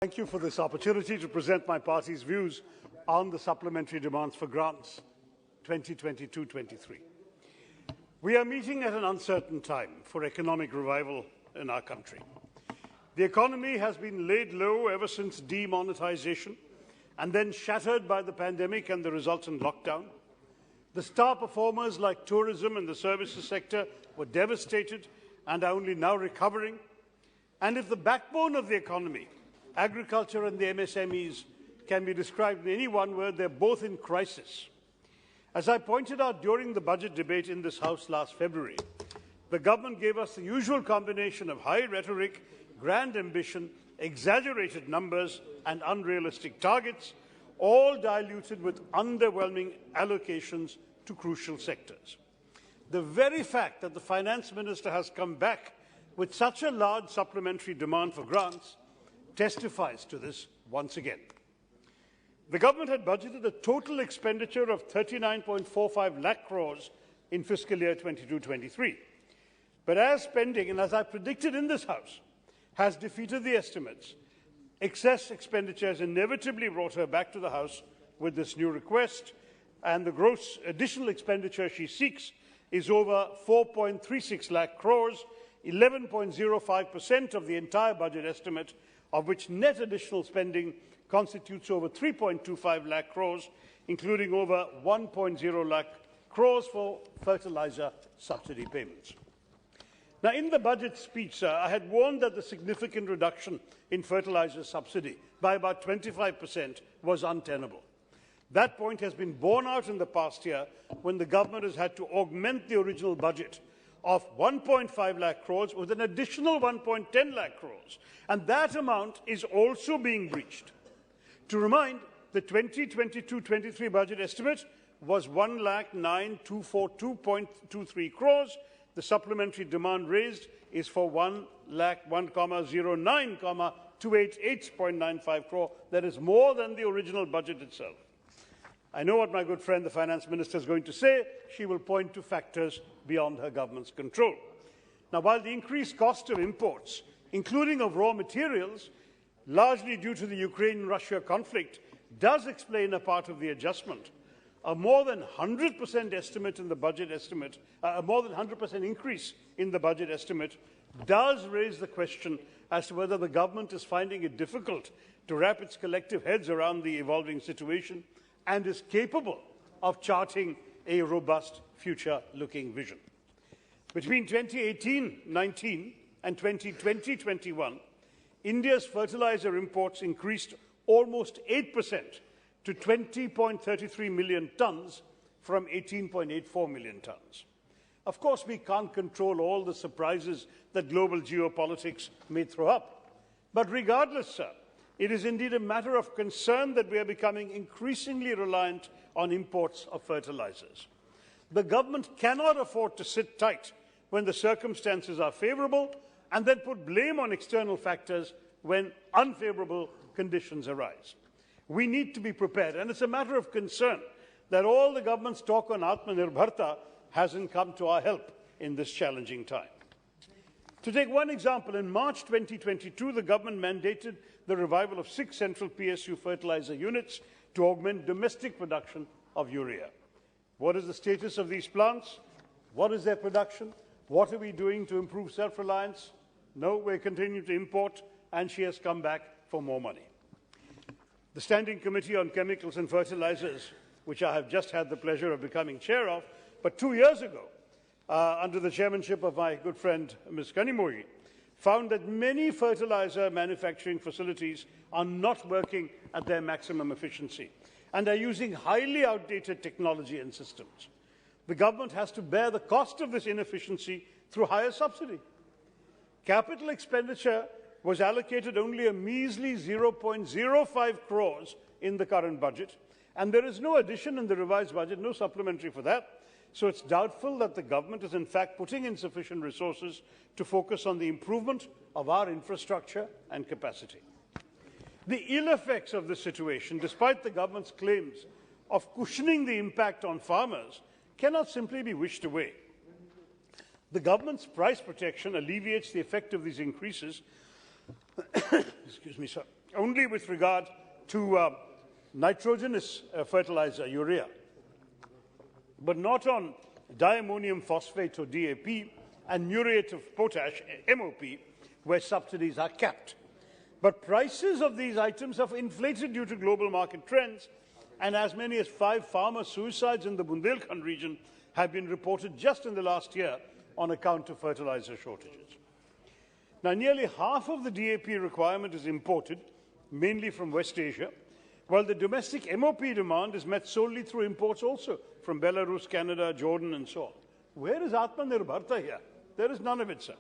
Thank you for this opportunity to present my party's views on the supplementary demands for grants 2022-23. We are meeting at an uncertain time for economic revival in our country. The economy has been laid low ever since demonetization and then shattered by the pandemic and the resultant lockdown. The star performers like tourism and the services sector were devastated and are only now recovering. And if the backbone of the economy, agriculture and the MSMEs, can be described in any one word, they're both in crisis. As I pointed out during the budget debate in this House last February, the government gave us the usual combination of high rhetoric, grand ambition, exaggerated numbers and unrealistic targets, all diluted with underwhelming allocations to crucial sectors. The very fact that the Finance Minister has come back with such a large supplementary demand for grants testifies to this once again. The government had budgeted a total expenditure of 39.45 lakh crores in fiscal year 22-23. But as spending, and as I predicted in this House, has defeated the estimates, excess expenditure has inevitably brought her back to the House with this new request, and the gross additional expenditure she seeks is over 4.36 lakh crores, 11.05% of the entire budget estimate, of which net additional spending constitutes over 3.25 lakh crores, including over 1.0 lakh crores for fertiliser subsidy payments. Now, in the budget speech, sir, I had warned that the significant reduction in fertiliser subsidy by about 25% was untenable. That point has been borne out in the past year when the government has had to augment the original budget of 1.5 lakh crores with an additional 1.10 lakh crores, and that amount is also being breached. To remind, the 2022-23 budget estimate was 1,09,242.23 crores. The supplementary demand raised is for 1,01,09,288.95 crore. That is more than the original budget itself. I know what my good friend, the Finance Minister, is going to say. She will point to factors beyond her government's control. Now, while the increased cost of imports, including of raw materials, largely due to the Ukraine-Russia conflict, does explain a part of the adjustment, a more than 100% estimate in the budget estimate, a more than 100% increase in the budget estimate, does raise the question as to whether the government is finding it difficult to wrap its collective heads around the evolving situation and is capable of charting a robust future-looking vision. Between 2018-19 and 2020-21, India's fertiliser imports increased almost 8% to 20.33 million tonnes from 18.84 million tonnes. Of course, we can't control all the surprises that global geopolitics may throw up. But regardless, sir, it is indeed a matter of concern that we are becoming increasingly reliant on imports of fertilizers. The government cannot afford to sit tight when the circumstances are favourable and then put blame on external factors when unfavourable conditions arise. We need to be prepared, and it's a matter of concern that all the government's talk on Aatmanirbharta hasn't come to our help in this challenging time. To take one example, in March 2022, the government mandated the revival of 6 central PSU fertilizer units to augment domestic production of urea. What is the status of these plants? What is their production? What are we doing to improve self-reliance? No, we're continuing to import, and she has come back for more money. The Standing Committee on Chemicals and Fertilizers, which I have just had the pleasure of becoming chair of, but 2 years ago, under the chairmanship of my good friend Ms. Kanimuri, found that many fertilizer manufacturing facilities are not working at their maximum efficiency and are using highly outdated technology and systems. The government has to bear the cost of this inefficiency through higher subsidy. Capital expenditure was allocated only a measly 0.05 crores in the current budget, and there is no addition in the revised budget, no supplementary for that. So it's doubtful that the government is in fact putting in sufficient resources to focus on the improvement of our infrastructure and capacity. The ill effects of this situation, despite the government's claims of cushioning the impact on farmers, cannot simply be wished away. The government's price protection alleviates the effect of these increases excuse me, sir, only with regard to nitrogenous fertilizer, urea, but not on diammonium phosphate or DAP and muriate of potash, MOP, where subsidies are capped. But prices of these items have inflated due to global market trends, and as many as 5 farmer suicides in the Bundelkhand region have been reported just in the last year on account of fertilizer shortages. Now, nearly half of the DAP requirement is imported, mainly from West Asia, while the domestic MOP demand is met solely through imports also from Belarus, Canada, Jordan, and so on. Where is Aatmanirbharta here? There is none of it, sir.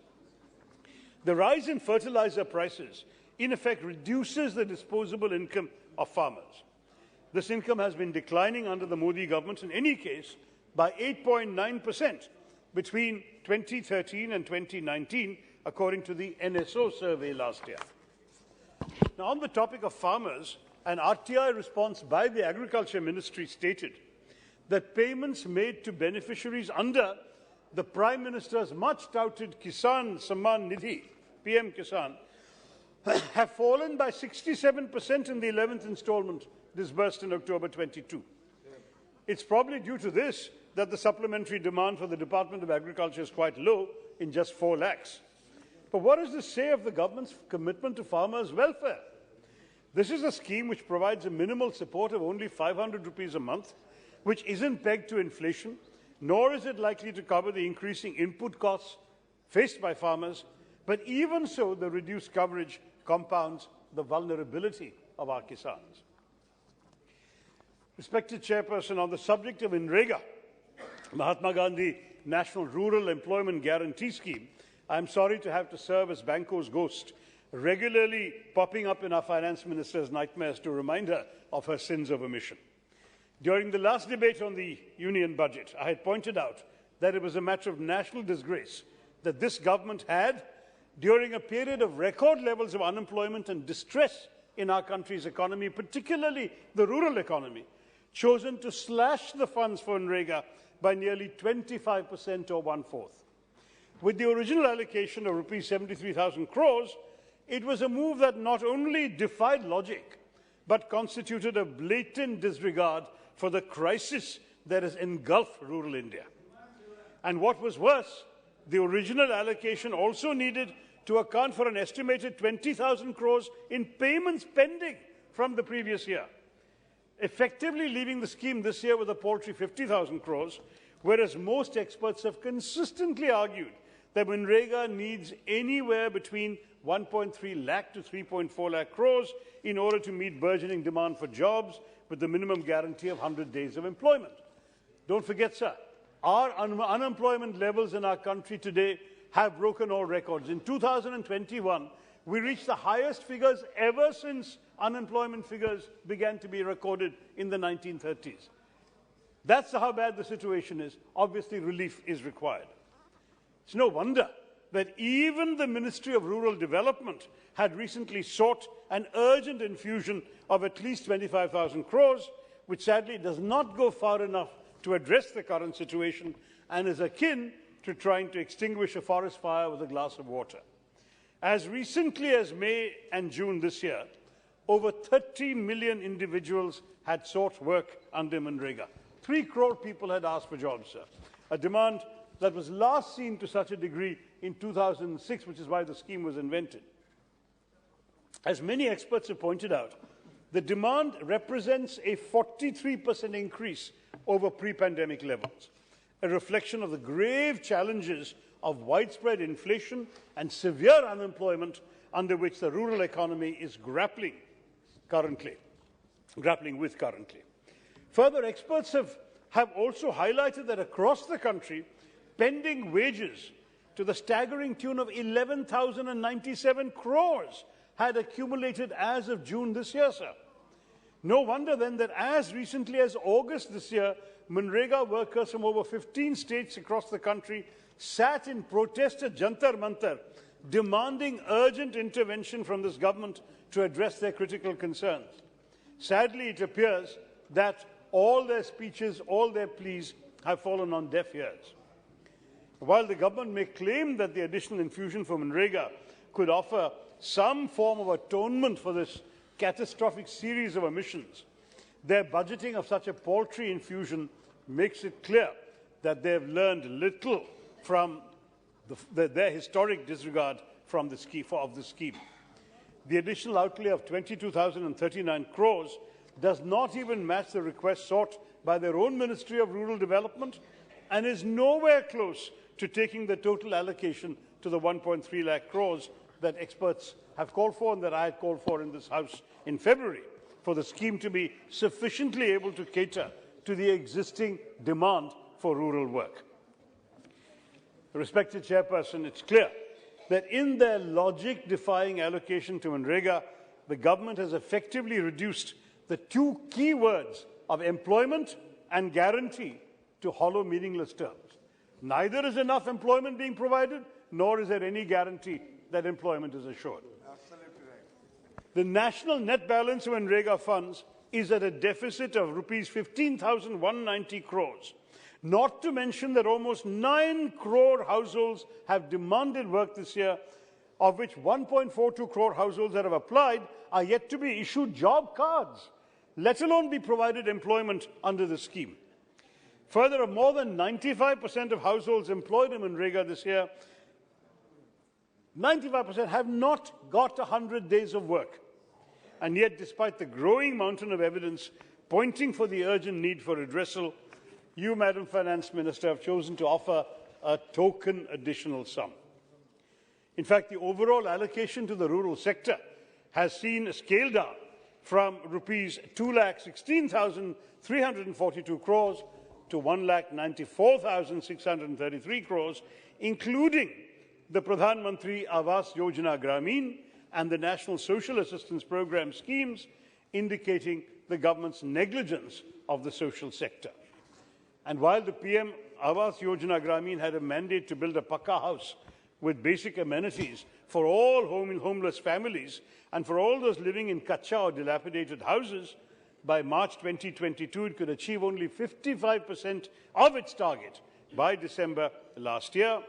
The rise in fertilizer prices, in effect, reduces the disposable income of farmers. This income has been declining under the Modi government, in any case, by 8.9% between 2013 and 2019, according to the NSO survey last year. Now, on the topic of farmers, an RTI response by the Agriculture Ministry stated that payments made to beneficiaries under the Prime Minister's much-touted Kisan Samman Nidhi, PM Kisan, have fallen by 67% in the 11th instalment disbursed in October 22. It's probably due to this that the supplementary demand for the Department of Agriculture is quite low, in just 4 lakhs. But what does this say of the government's commitment to farmers' welfare? This is a scheme which provides a minimal support of only 500 rupees a month, which isn't pegged to inflation, nor is it likely to cover the increasing input costs faced by farmers. But even so, the reduced coverage compounds the vulnerability of our Kisans. Respected Chairperson, on the subject of NREGA, Mahatma Gandhi National Rural Employment Guarantee Scheme, I am sorry to have to serve as Banco's ghost, regularly popping up in our Finance Minister's nightmares to remind her of her sins of omission. During the last debate on the Union budget, I had pointed out that it was a matter of national disgrace that this government had, during a period of record levels of unemployment and distress in our country's economy, particularly the rural economy, chosen to slash the funds for NREGA by nearly 25% or 1/4. With the original allocation of rupees 73,000 crores, it was a move that not only defied logic, but constituted a blatant disregard for the crisis that has engulfed rural India. And what was worse, the original allocation also needed to account for an estimated 20,000 crores in payments pending from the previous year, effectively leaving the scheme this year with a paltry 50,000 crores, whereas most experts have consistently argued that NREGA needs anywhere between 1.3 lakh to 3.4 lakh crores in order to meet burgeoning demand for jobs with the minimum guarantee of 100 days of employment. Don't forget, sir, our unemployment levels in our country today have broken all records. In 2021, we reached the highest figures ever since unemployment figures began to be recorded in the 1930s. That's how bad the situation is. Obviously, relief is required. It's no wonder that even the Ministry of Rural Development had recently sought an urgent infusion of at least 25,000 crores, which sadly does not go far enough to address the current situation and is akin to trying to extinguish a forest fire with a glass of water. As recently as May and June this year, over 30 million individuals had sought work under NREGA. 3 crore people had asked for jobs, sir, a demand that was last seen to such a degree in 2006, which is why the scheme was invented. As many experts have pointed out, the demand represents a 43% increase over pre-pandemic levels, a reflection of the grave challenges of widespread inflation and severe unemployment under which the rural economy is grappling with currently. Further, experts have also highlighted that across the country, pending wages to the staggering tune of 11,097 crores had accumulated as of June this year, sir. No wonder then that as recently as August this year, NREGA workers from over 15 states across the country sat in protest at Jantar Mantar, demanding urgent intervention from this government to address their critical concerns. Sadly, it appears that all their speeches, all their pleas have fallen on deaf ears. While the government may claim that the additional infusion from NREGA could offer some form of atonement for this catastrophic series of omissions, their budgeting of such a paltry infusion makes it clear that they have learned little from their historic disregard from the scheme. The additional outlay of 22,039 crores does not even match the request sought by their own Ministry of Rural Development and is nowhere close to taking the total allocation to the 1.3 lakh crores that experts have called for and that I had called for in this House in February, for the scheme to be sufficiently able to cater to the existing demand for rural work. Respected Chairperson, it's clear that in their logic-defying allocation to NREGA, the government has effectively reduced the two key words of employment and guarantee to hollow, meaningless terms. Neither is enough employment being provided, nor is there any guarantee that employment is assured. Absolutely right. The national net balance of NREGA funds is at a deficit of rupees 15,190 crores. Not to mention that almost 9 crore households have demanded work this year, of which 1.42 crore households that have applied are yet to be issued job cards, let alone be provided employment under the scheme. Further, more than 95% of households employed in NREGA this year, 95% have not got 100 days of work. And yet, despite the growing mountain of evidence pointing for the urgent need for redressal, you, Madam Finance Minister, have chosen to offer a token additional sum. In fact, the overall allocation to the rural sector has seen a scale down from rupees 2,16,342 crores to 1,94,633 crores, including the Pradhan Mantri Awas Yojana Gramin and the National Social Assistance Programme schemes, indicating the government's negligence of the social sector. And while the PM Awas Yojana Gramin had a mandate to build a Pakka house with basic amenities for all homeless families and for all those living in kacha or dilapidated houses, by March 2022 it could achieve only 55% of its target by December last year,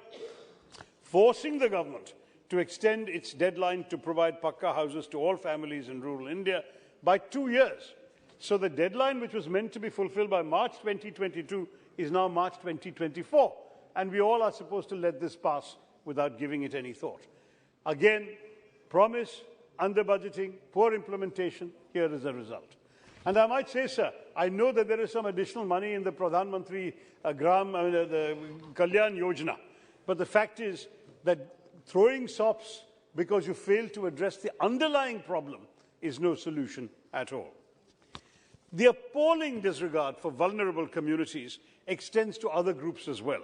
forcing the government to extend its deadline to provide Pakka houses to all families in rural India by 2 years. So the deadline, which was meant to be fulfilled by March 2022, is now March 2024. And we all are supposed to let this pass without giving it any thought. Again, promise, under-budgeting, poor implementation, here is the result. And I might say, sir, I know that there is some additional money in the Pradhan Mantri the Kalyan Yojana. But the fact is that throwing sops because you failed to address the underlying problem is no solution at all. The appalling disregard for vulnerable communities extends to other groups as well,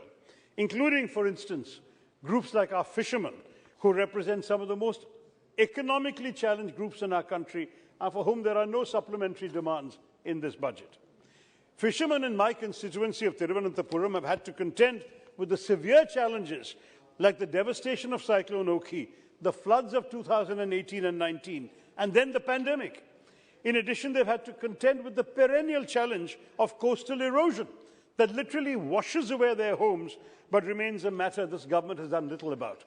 including, for instance, groups like our fishermen, who represent some of the most economically challenged groups in our country and for whom there are no supplementary demands in this budget. Fishermen in my constituency of Thiruvananthapuram have had to contend with the severe challenges like the devastation of Cyclone Okhi, the floods of 2018 and 19, and then the pandemic. In addition, they've had to contend with the perennial challenge of coastal erosion that literally washes away their homes but remains a matter this government has done little about.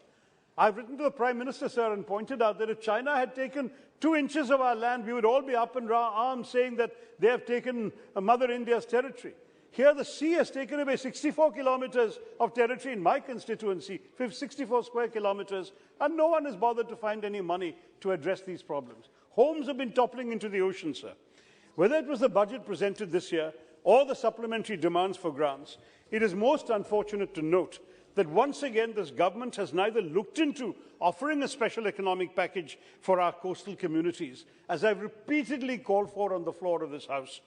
I've written to the Prime Minister, sir, and pointed out that if China had taken 2 inches of our land, we would all be up in arms saying that they have taken Mother India's territory. Here, the sea has taken away 64 kilometers of territory in my constituency, 64 square kilometers, and no one has bothered to find any money to address these problems. Homes have been toppling into the ocean, sir. Whether it was the budget presented this year or the supplementary demands for grants, it is most unfortunate to note that once again this government has neither looked into offering a special economic package for our coastal communities, as I've repeatedly called for on the floor of this House,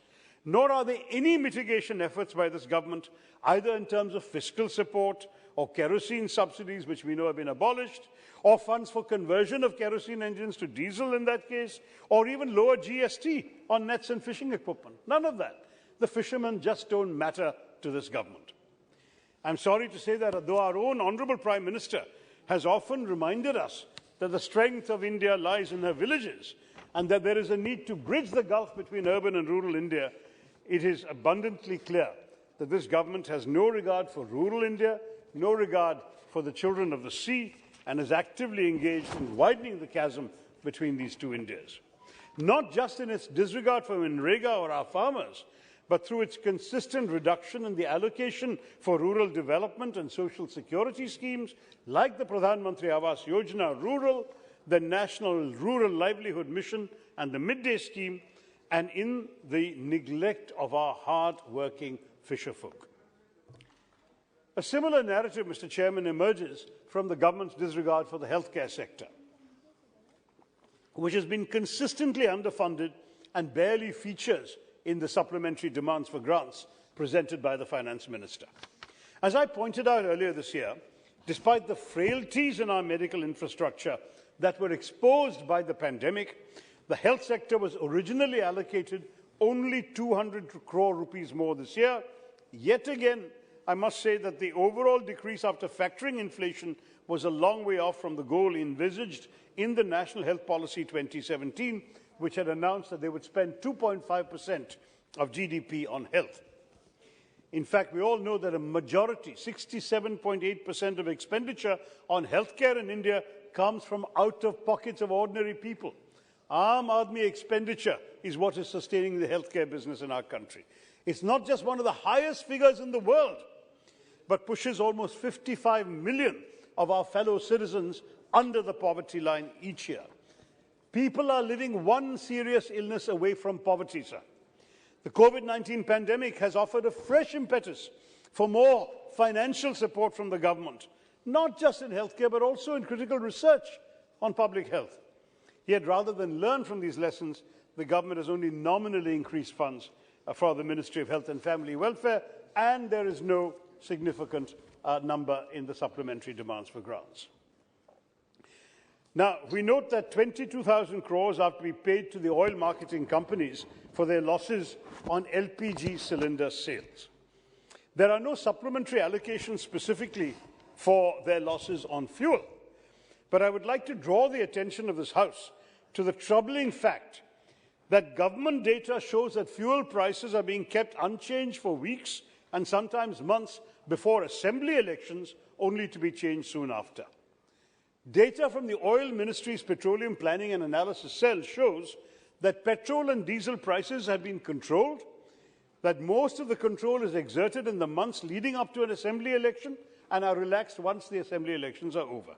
nor are there any mitigation efforts by this government, either in terms of fiscal support or kerosene subsidies, which we know have been abolished, or funds for conversion of kerosene engines to diesel in that case, or even lower GST on nets and fishing equipment. None of that. The fishermen just don't matter to this government. I'm sorry to say that though our own Honourable Prime Minister has often reminded us that the strength of India lies in her villages and that there is a need to bridge the gulf between urban and rural India, it is abundantly clear that this government has no regard for rural India, no regard for the children of the sea, and is actively engaged in widening the chasm between these two Indias. Not just in its disregard for NREGA or our farmers, but through its consistent reduction in the allocation for rural development and social security schemes like the Pradhan Mantri Awas Yojana Rural, the National Rural Livelihood Mission and the Midday Scheme, and in the neglect of our hard-working fisherfolk. A similar narrative, Mr. Chairman, emerges from the government's disregard for the healthcare sector, which has been consistently underfunded and barely features in the supplementary demands for grants presented by the Finance Minister. As I pointed out earlier this year, despite the frailties in our medical infrastructure that were exposed by the pandemic, the health sector was originally allocated only 200 crore rupees more this year. Yet again, I must say that the overall decrease after factoring inflation was a long way off from the goal envisaged in the National Health Policy 2017, which had announced that they would spend 2.5% of GDP on health. In fact, we all know that a majority, 67.8% of expenditure on healthcare in India comes from out of pockets of ordinary people. Aam Aadmi expenditure is what is sustaining the healthcare business in our country. It's not just one of the highest figures in the world, but pushes almost 55 million of our fellow citizens under the poverty line each year. People are living one serious illness away from poverty, sir. The COVID-19 pandemic has offered a fresh impetus for more financial support from the government, not just in healthcare, but also in critical research on public health. Yet, rather than learn from these lessons, the government has only nominally increased funds for the Ministry of Health and Family Welfare, and there is no significant number in the supplementary demands for grants. Now, we note that 22,000 crores are to be paid to the oil marketing companies for their losses on LPG cylinder sales. There are no supplementary allocations specifically for their losses on fuel. But I would like to draw the attention of this House to the troubling fact that government data shows that fuel prices are being kept unchanged for weeks and sometimes months before assembly elections, only to be changed soon after. Data from the Oil Ministry's Petroleum Planning and Analysis Cell shows that petrol and diesel prices have been controlled, that most of the control is exerted in the months leading up to an assembly election and are relaxed once the assembly elections are over.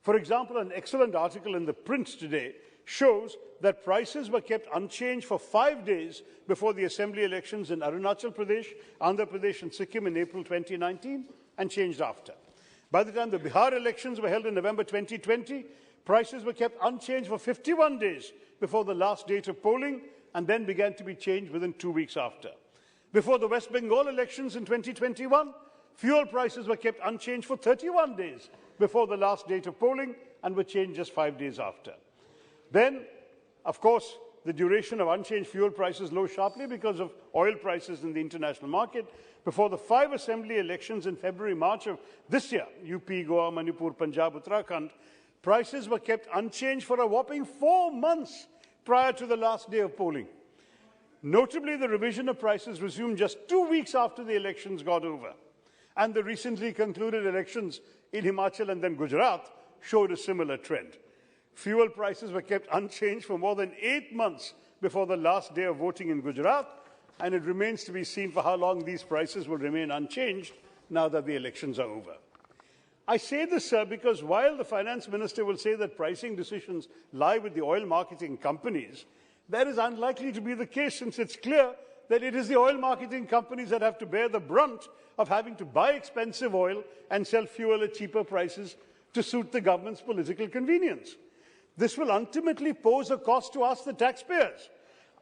For example, an excellent article in the print today shows that prices were kept unchanged for 5 days before the assembly elections in Arunachal Pradesh, Andhra Pradesh and Sikkim in April 2019 and changed after. By the time the Bihar elections were held in November 2020, prices were kept unchanged for 51 days before the last date of polling and then began to be changed within 2 weeks after. Before the West Bengal elections in 2021, fuel prices were kept unchanged for 31 days before the last date of polling and were changed just 5 days after. Then, of course, the duration of unchanged fuel prices rose sharply because of oil prices in the international market. Before the 5 assembly elections in February-March of this year, UP, Goa, Manipur, Punjab, Uttarakhand, prices were kept unchanged for a whopping 4 months prior to the last day of polling. Notably, the revision of prices resumed just 2 weeks after the elections got over. And the recently concluded elections in Himachal and then Gujarat showed a similar trend. Fuel prices were kept unchanged for more than 8 months before the last day of voting in Gujarat, and it remains to be seen for how long these prices will remain unchanged now that the elections are over. I say this, sir, because while the Finance Minister will say that pricing decisions lie with the oil marketing companies, that is unlikely to be the case, since it's clear that it is the oil marketing companies that have to bear the brunt of having to buy expensive oil and sell fuel at cheaper prices to suit the government's political convenience. This will ultimately pose a cost to us, the taxpayers,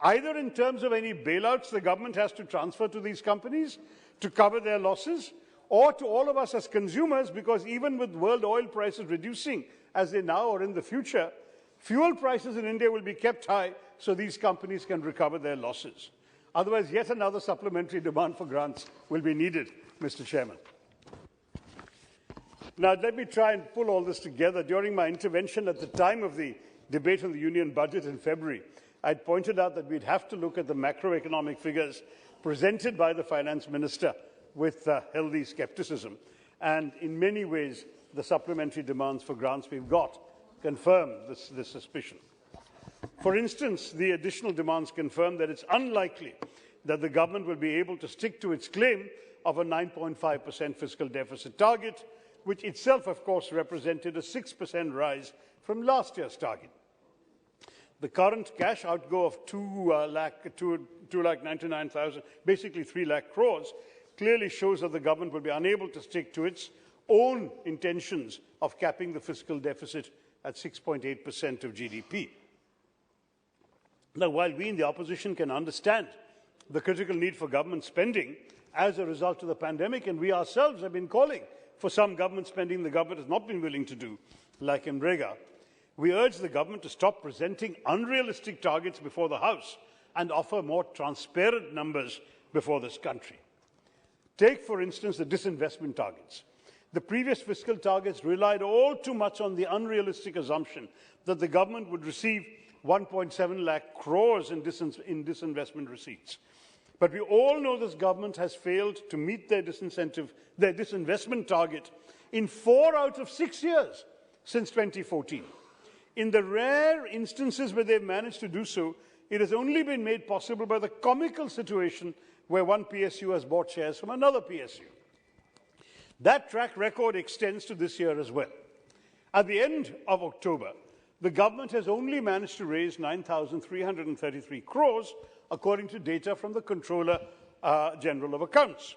either in terms of any bailouts the government has to transfer to these companies to cover their losses, or to all of us as consumers, because even with world oil prices reducing as they now or in the future, fuel prices in India will be kept high so these companies can recover their losses. Otherwise, yet another supplementary demand for grants will be needed, Mr. Chairman. Now, let me try and pull all this together. During my intervention at the time of the debate on the Union budget in February, I pointed out that we'd have to look at the macroeconomic figures presented by the Finance Minister with healthy skepticism. And in many ways, the supplementary demands for grants we've got confirm this suspicion. For instance, the additional demands confirm that it's unlikely that the government will be able to stick to its claim of a 9.5% fiscal deficit target, which itself, of course, represented a 6% rise from last year's target. The current cash outgo of 2,99,000, basically 3 lakh crores, clearly shows that the government will be unable to stick to its own intentions of capping the fiscal deficit at 6.8% of GDP. Now, while we in the opposition can understand the critical need for government spending as a result of the pandemic, and we ourselves have been calling for some government spending the government has not been willing to do, like NREGA, we urge the government to stop presenting unrealistic targets before the House and offer more transparent numbers before this country. Take, for instance, the disinvestment targets. The previous fiscal targets relied all too much on the unrealistic assumption that the government would receive 1.7 lakh crores in disinvestment receipts. But we all know this government has failed to meet their disinvestment target in 4 out of 6 years since 2014. In the rare instances where they've managed to do so, it has only been made possible by the comical situation where one PSU has bought shares from another PSU. That track record extends to this year as well. At the end of October, the government has only managed to raise 9,333 crores, according to data from the Controller General of Accounts.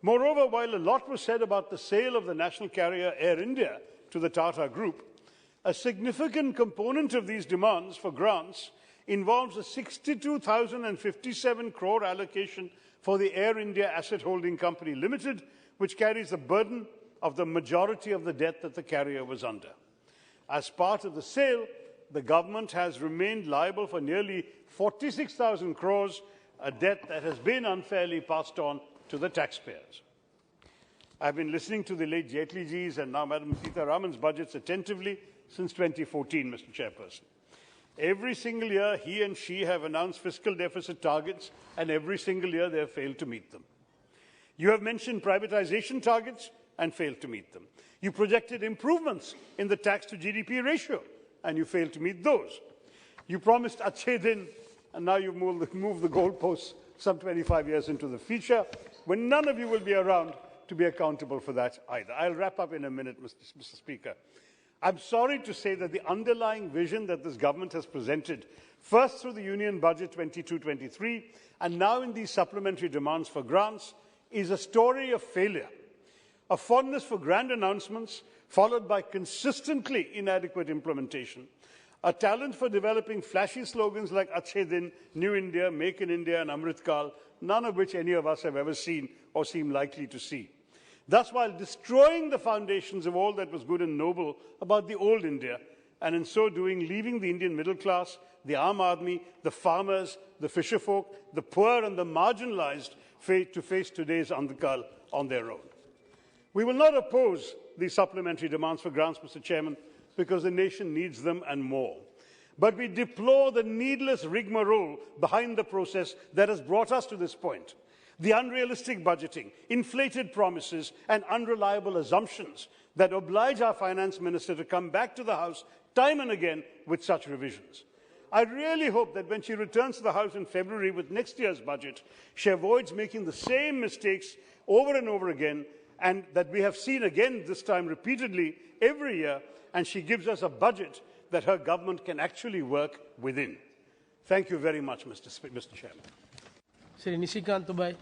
Moreover, while a lot was said about the sale of the national carrier Air India to the Tata Group, a significant component of these demands for grants involves a 62,057 crore allocation for the Air India Asset Holding Company Limited, which carries the burden of the majority of the debt that the carrier was under. As part of the sale, the government has remained liable for nearly 46,000 crores, a debt that has been unfairly passed on to the taxpayers. I've been listening to the late Jaitleyji's and now Madam Sitharaman's budgets attentively since 2014, Mr. Chairperson. Every single year, he and she have announced fiscal deficit targets, and every single year they have failed to meet them. You have mentioned privatization targets and failed to meet them. You projected improvements in the tax to GDP ratio, and you failed to meet those. You promised Achhe Din, and now you've moved the goalposts some 25 years into the future, when none of you will be around to be accountable for that either. I'll wrap up in a minute, Mr. Speaker. I'm sorry to say that the underlying vision that this government has presented, first through the Union Budget 22-23, and now in these supplementary demands for grants, is a story of failure. A fondness for grand announcements, followed by consistently inadequate implementation. A talent for developing flashy slogans like Achhe Din, New India, Make in India, and Amrit Kal, none of which any of us have ever seen or seem likely to see. Thus, while destroying the foundations of all that was good and noble about the old India, and in so doing leaving the Indian middle class, the Aam Aadmi, the farmers, the fisherfolk, the poor and the marginalized to face today's Andhkal on their own. We will not oppose these supplementary demands for grants, Mr. Chairman, because the nation needs them and more. But we deplore the needless rigmarole behind the process that has brought us to this point. The unrealistic budgeting, inflated promises, and unreliable assumptions that oblige our finance minister to come back to the House time and again with such revisions. I really hope that when she returns to the House in February with next year's budget, she avoids making the same mistakes over and over again, and that we have seen again this time repeatedly every year, and she gives us a budget that her government can actually work within. Thank you very much, Mr. Chairman. Sri Nisikant Dubai.